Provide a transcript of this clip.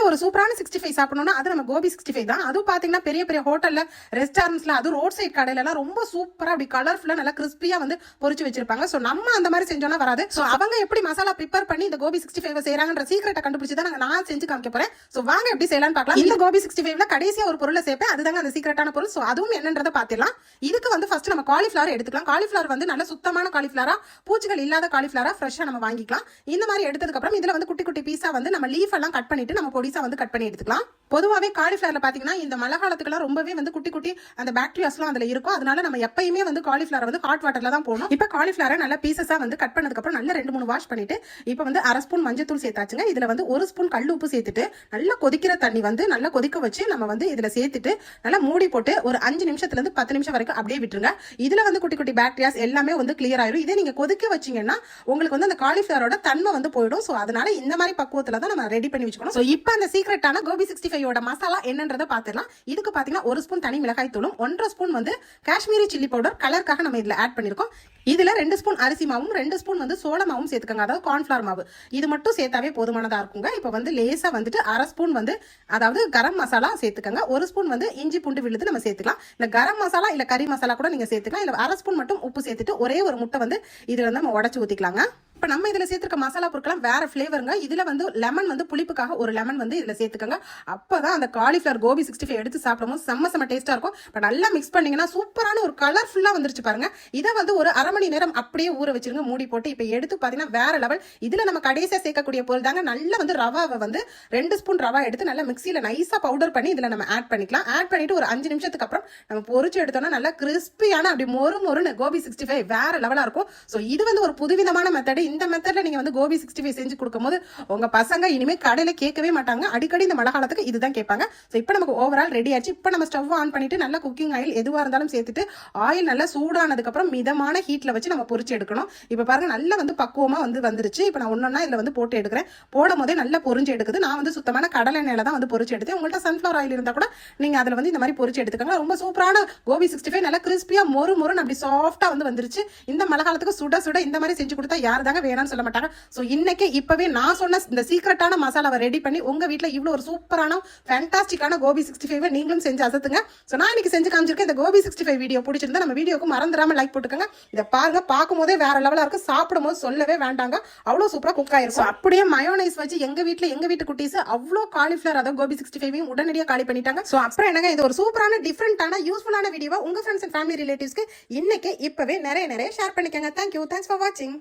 ஒரு சூப்பரான 65 சாப்பிடணும்னா அது நம்ம கோபி 65 தான். அதுவும் பாத்தீங்கன்னா பெரிய பெரிய ஹோட்டல்ல, ரெஸ்டாரண்ட்ஸ்ல, அது ரோட் சைட் கடையில எல்லாம் ரொம்ப சூப்பரா அப்படி கலர்ஃபுல்லா நல்லா கிறிஸ்பியா வந்து பொரிச்சு வச்சிருப்பாங்க. சோ நம்ம அந்த மாதிரி செஞ்சோம்னா வராது. சோ அவங்க எப்படி மசாலா ப்ரிப்பேர் பண்ணி இந்த கோபி 65 செய்யறாங்கன்ற சீக்ரெட்டை கண்டுபிடிச்சு தான் நான் செஞ்சு காமிக்க போறேன். சோ வாங்க எப்படி செய்யலாம்னு பார்க்கலாம். இந்த கோபி 65ல கடைசியா ஒரு பொருளை சேர்ப்பேன், அதுதாங்க அந்த சீக்ரெட்டான பொருள். சோ அதுவும் என்னன்றதை பாத்திரலாம். இதுக்கு வந்து ஃபர்ஸ்ட் நம்ம காலிஃபிளவர் எடுத்துக்கலாம். காலிஃபிளவர் வந்து நல்ல சுத்தமான காலிஃபிளவரா, பூச்சிகள் இல்லாத காலிஃபிளவரா ஃப்ரெஷ்ஷா நம்ம வாங்கிக்கலாம். இந்த மாதிரி எடுத்ததுக்கு அப்புறம் இதுல வந்து குட்டி குட்டி பீஸா வந்து நம்ம லீஃப் எல்லாம் கட் பண்ணிட்டு நம்ம பொடிசா வந்து கட் பண்ணி எடுத்துக்கலாம். பொதுவாவே காலிஃபிளவர்ல பாத்தீங்கன்னா இந்த மழை காலத்துக்குலாம் ரொம்பவே வந்து குட்டி குட்டி அந்த பாக்டீரியாஸ்லாம் அதுல இருக்கும். அதனால நம்ம எப்பயுமே வந்து காலிஃபிளவர் வந்து ஹாட் வாட்டர்ல தான் போகணும். இப்ப காலிஃபிளவரை நல்ல பீசஸா வந்து கட் பண்ணதுக்கு அப்புறம் நல்ல 2-3 வாஷ் பண்ணிட்டு இப்ப வந்து 1/2 ஸ்பூன் மஞ்சத்தூள் சேர்த்தாச்சுங்க. இதுல வந்து 1 ஸ்பூன் கல் உப்பு சேர்த்துட்டு நல்லா கொதிக்கிற தண்ணி வந்து நல்லா கொதிக்க வச்சு நம்ம வந்து இதுல சேர்த்துட்டு நல்லா மூடி போட்டு ஒரு 5 நிமிஷத்துல இருந்து 10 நிமிஷம் வரைக்கும் அப்படியே விட்டுருங்க. இதுல வந்து குட்டி குட்டி பாக்டீரியாஸ் எல்லாமே வந்து கிளியர் ஆயிரும். இதே நீங்க கொதிக்க வச்சீங்கன்னா உங்களுக்கு வந்து அந்த காலிஃபிளவரோட தன்மை வந்து போயிடும். சோ அதனால இந்த மாதிரி பக்குவத்துல தான் நம்ம ரெடி பண்ணி வச்சுக்கணும். சோ இப்போ அந்த சீக்ரெட்டான கோபி 65யோட மசாலா என்னன்றதை பாத்துடலாம். இதுக்கு பாத்தீங்கன்னா 1 ஸ்பூன் தனி மிளகாய் தூளும் 1/2 ஸ்பூன் வந்து காஷ்மீரி சில்லி பவுடர் கலருக்காக நம்ம இதுல ஆட் பண்ணிருக்கோம். இதுல 2 ஸ்பூன் அரிசி மாவும் 2 ஸ்பூன் வந்து சோள மாவும் சேர்த்துக்கங்க, அதாவது கார்ன்ஃபிளவர் மாவு. இது மட்டும் சேர்த்தாவே போதுமானதா இருக்குங்க. இப்போ வந்து லேசா வந்துட்டு 1/2 ஸ்பூன் வந்து அதாவது கரம் மசாலா சேர்த்துக்கங்க. 1 ஸ்பூன் வந்து இஞ்சி பூண்டு விழுது நம்ம சேர்த்துக்கலாம். இல்ல கரம் மசாலா இல்ல கறி மசாலா கூட நீங்க சேர்த்துக்கலாம். இல்ல 1/2 ஸ்பூன் மட்டும் உப்பு சேர்த்துட்டு ஒரே ஒரு முட்டை வந்து இதுல வந்து நம்ம உடைச்சு ஊத்திக்கலாங்க. இப்ப நம்ம இதுல சேர்த்துக்க மசாலா பொருட்கள் வேற பிளேவருங்க. இதுல வந்து லெமன் வந்து புளிப்புக்காக ஒரு லெமன் வந்து இதுல சேர்த்துக்கங்க. அப்பதான் அந்த காலிஃபிளவர் கோபி 65 எடுத்து சாப்பிடும்போது செம்ம டேஸ்டா இருக்கும். இப்ப நல்லா மிக்ஸ் பண்ணீங்கன்னா சூப்பரான ஒரு கலர்ஃபுல்லா வந்துருச்சு பாருங்க. இதை வந்து ஒரு 1/2 மணி நேரம் அப்படியே ஊற வச்சிருங்க மூடி போட்டு. இப்ப எடுத்து பாத்தீங்கன்னா வேற லெவல். இதுல நம்ம கடைசியா சேர்க்கக்கூடிய பொருள் தாங்க நல்லா வந்து ரவாவை வந்து 2 ஸ்பூன் ரவா எடுத்து நல்லா மிக்சியில நைஸா பவுடர் பண்ணி இதுல நம்ம ஆட் பண்ணிக்கலாம். ஆட் பண்ணிட்டு ஒரு 5 நிமிஷத்துக்கு அப்புறம் நம்ம பொரிச்சு எடுத்தோம்னா நல்லா கிறிஸ்பியான அப்படி மொறுன்னு கோபி 65 வேற லெவலா இருக்கும். சோ இது வந்து ஒரு புதுவிதமான மெத்தட். இந்த மெத்தட்ல நீங்க வந்து கோபி 65 செஞ்சு கொடுக்கும்போது உங்க பசங்க இனிமே கடையில கேட்கவே மாட்டாங்க. அடிக்கடி இந்த மழை காலத்துக்கு இதுதான் கேட்பாங்க. சோ இப்போ நமக்கு ஓவரால் ரெடி ஆச்சு. இப்போ நம்ம ஸ்டவ் ஆன் பண்ணிட்டு நல்லா குக்கிங் ஆயில் எதுவா இருந்தாலும் சேர்த்துட்டு ஆயில் நல்லா சூடானதுக்கு அப்புறம் மிதமான ஹீட்ல வச்சு நம்ம பொரிச்சு எடுக்கணும். இப்ப பாருங்க நல்லா வந்து பக்குவமா வந்து வந்துருச்சு. இப்போ நான் ஒன்னொன்னா இதுல வந்து போட்டு எடுக்கிறேன். போடும் போதே நல்லா பொரிஞ்சு எடுக்குது. நான் வந்து சுத்தமான கடலை எண்ணெயில தான் வந்து பொரிச்சு எடுத்தேன். உங்கள்ட்ட சன்ஃபிளவர் ஆயில் இருந்தா கூட நீங்க அதுல வந்து இந்த மாதிரி பொரிச்சு எடுத்துக்கோங்க. ரொம்ப சூப்பரான கோபி 65 நல்லா கிறிஸ்பியா மொறுன்னு அப்படி சாஃப்டா வந்து வந்துருச்சு. இந்த மழை காலத்துக்கு சுட சுட இந்த மாதிரி செஞ்சு கொடுத்தா யாரு தாங்க வேணாம்னு சொல்ல மாட்டாங்க. சோ இன்னைக்கு இப்பவே நான் சொன்ன இந்த சீக்ரெட்டான மசாலாவை ரெடி பண்ணி உங்க வீட்ல இவ்வளவு ஒரு சூப்பரான ஃபேண்டாஸ்டிக்கான கோபி 65 நீங்களும் செஞ்சு அசத்துங்க. சோ நான் இன்னைக்கு செஞ்சு காமிச்சிருக்கேன். இந்த கோபி 65 வீடியோ பிடிச்சிருந்தா நம்ம வீடியோக்கு மறந்துடாம லைக் போட்டுக்கோங்க. இதை பாருங்க, பார்க்கும் போதே வேற லெவலா இருக்கு. சாப்பிடும் போது சொல்லவே வேண்டாங்க, அவ்வளவு சூப்பரா குக் ஆயிருக்கும். அப்படியே மயோனைஸ் வச்சு எங்க வீட்டு குட்டீஸ் அவ்வளோ காலிஃபிளவர் அதாவது கோபி 65 உடனடியாக காலி பண்ணிட்டாங்க. சோ அப்புறம் என்னங்க, இது ஒரு சூப்பரான டிஃபரெண்டான யூஸ்ஃபுல்லான வீடியோவா உங்க ஃப்ரெண்ட்ஸ் அண்ட் ஃபேமிலி ரிலேட்டிவ்ஸ்க்கு இன்னைக்கு இப்பவே நிறைய ஷேர் பண்ணிக்கங்க. தேங்க்யூ, தேங்க்ஸ் ஃபார் வாட்சிங்.